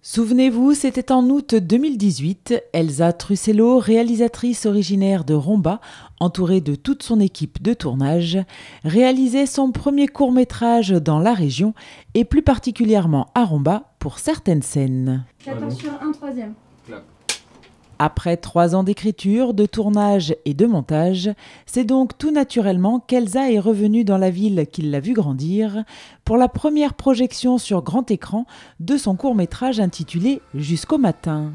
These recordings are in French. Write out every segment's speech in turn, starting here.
Souvenez-vous, c'était en août 2018, Elsa Trussello, réalisatrice originaire de Romba, entourée de toute son équipe de tournage, réalisait son premier court-métrage dans la région et plus particulièrement à Romba pour certaines scènes. 14 sur 1, troisième. Après 3 ans d'écriture, de tournage et de montage, c'est donc tout naturellement qu'Elsa est revenue dans la ville qui l'a vue grandir pour la première projection sur grand écran de son court-métrage intitulé « Jusqu'au matin ».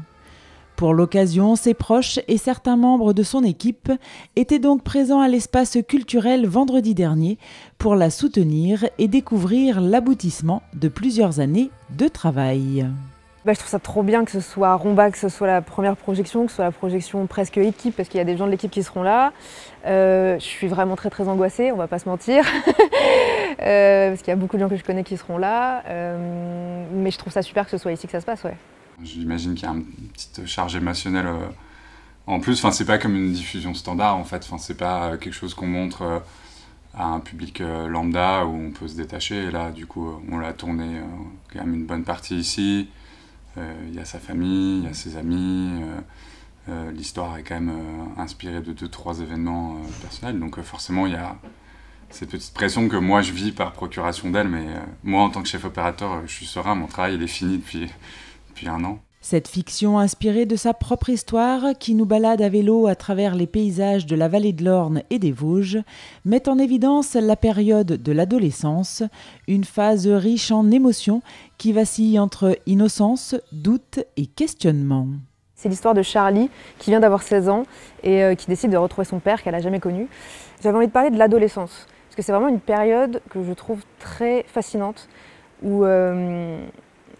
Pour l'occasion, ses proches et certains membres de son équipe étaient donc présents à l'espace culturel vendredi dernier pour la soutenir et découvrir l'aboutissement de plusieurs années de travail. Je trouve ça trop bien que ce soit à Romba, que ce soit la première projection, que ce soit la projection presque équipe, parce qu'il y a des gens de l'équipe qui seront là. Je suis vraiment très angoissée, on va pas se mentir, parce qu'il y a beaucoup de gens que je connais qui seront là. Mais je trouve ça super que ce soit ici que ça se passe, ouais. J'imagine qu'il y a une petite charge émotionnelle en plus. Enfin, c'est pas comme une diffusion standard en fait. Enfin, c'est pas quelque chose qu'on montre à un public lambda où on peut se détacher. Et là, du coup, on l'a tourné quand même une bonne partie ici. Il y a sa famille, il y a ses amis, l'histoire est quand même inspirée de 2-3 événements personnels, donc forcément il y a cette petite pression que moi je vis par procuration d'elle, mais moi en tant que chef opérateur, je suis serein, mon travail il est fini depuis 1 an. Cette fiction inspirée de sa propre histoire, qui nous balade à vélo à travers les paysages de la vallée de l'Orne et des Vosges, met en évidence la période de l'adolescence, une phase riche en émotions qui vacille entre innocence, doute et questionnement. C'est l'histoire de Charlie qui vient d'avoir 16 ans et qui décide de retrouver son père qu'elle n'a jamais connu. J'avais envie de parler de l'adolescence, parce que c'est vraiment une période que je trouve très fascinante, où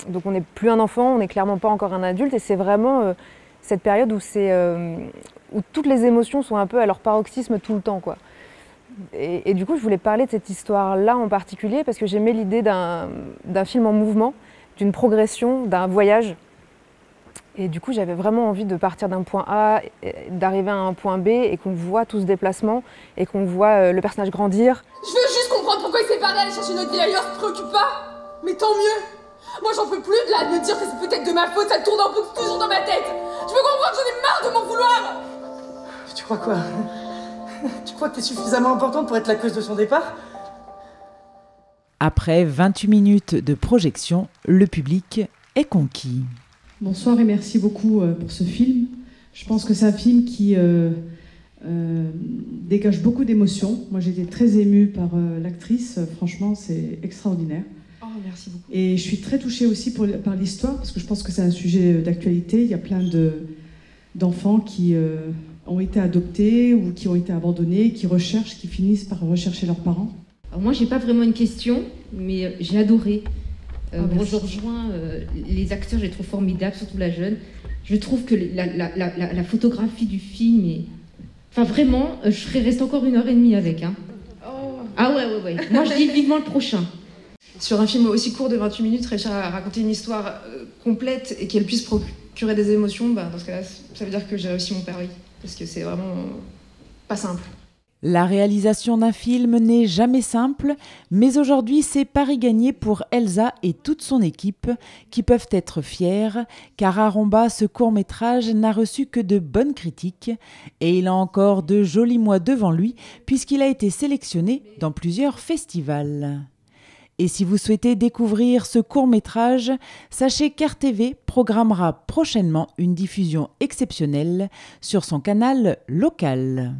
donc on n'est plus un enfant, on n'est clairement pas encore un adulte, et c'est vraiment cette période où toutes les émotions sont un peu à leur paroxysme tout le temps, quoi. Et du coup, je voulais parler de cette histoire-là en particulier parce que j'aimais l'idée d'un film en mouvement, d'une progression, d'un voyage. Et du coup, j'avais vraiment envie de partir d'un point A, d'arriver à un point B et qu'on voit tout ce déplacement et qu'on voit le personnage grandir. Je veux juste comprendre pourquoi il s'est parlé d'aller chercher notre vie ailleurs, ça te préoccupe pas? Mais tant mieux! Moi j'en peux plus de là, de me dire que c'est peut-être de ma faute, ça tourne en boucle toujours dans ma tête. Je veux comprendre, j'en ai marre de m'en vouloir. Tu crois quoi? Tu crois que t'es suffisamment importante pour être la cause de son départ? Après 28 minutes de projection, le public est conquis. Bonsoir et merci beaucoup pour ce film. Je pense que c'est un film qui dégage beaucoup d'émotions. Moi j'ai été très émue par l'actrice, franchement c'est extraordinaire. Oh, merci beaucoup. Et je suis très touchée aussi par l'histoire, parce que je pense que c'est un sujet d'actualité. Il y a plein d'enfants qui ont été adoptés ou qui ont été abandonnés, qui finissent par rechercher leurs parents. Alors moi, j'ai pas vraiment une question, mais j'ai adoré. Bon, je rejoins les acteurs, je les trouve formidables, surtout la jeune. Je trouve que la photographie du film est... Enfin, vraiment, je serais restée encore 1h30 avec. Hein. Oh. Ah ouais. Moi, je dis vivement le prochain. Sur un film aussi court de 28 minutes, réussir à raconter une histoire complète et qu'elle puisse procurer des émotions, dans ce cas-là, ça veut dire que j'ai réussi mon pari. Parce que c'est vraiment pas simple. La réalisation d'un film n'est jamais simple, mais aujourd'hui c'est pari gagné pour Elsa et toute son équipe qui peuvent être fiers, car à Romba, ce court-métrage n'a reçu que de bonnes critiques et il a encore de jolis mois devant lui puisqu'il a été sélectionné dans plusieurs festivals. Et si vous souhaitez découvrir ce court-métrage, sachez qu'RTV programmera prochainement une diffusion exceptionnelle sur son canal local.